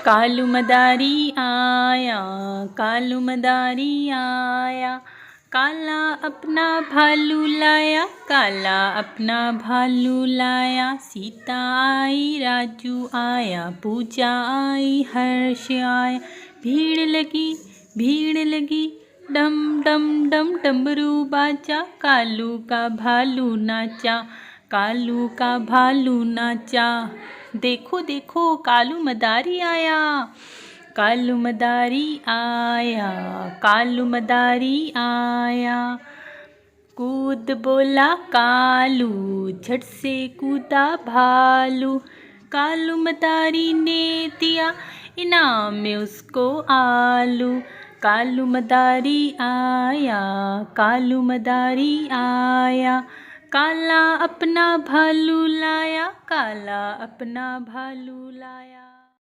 कालू मदारी आया, कालू मदारी आया, काला अपना भालू लाया, काला अपना भालू लाया। सीता आई राजू आया, पूजा आई हर्ष आया। भीड़ लगी डम डम डम डमरू बाजा, कालू का भालू नाचा, कालू का भालू नाचा। देखो देखो कालू मदारी आया, कालू मदारी आया, कालू मदारी आया। कूद बोला कालू, झट से कूदा भालू, कालू मदारी ने दिया इनाम में उसको आलू। कालू मदारी आया, कालू मदारी आया, काला अपना भालू लाया, काला अपना भालू लाया।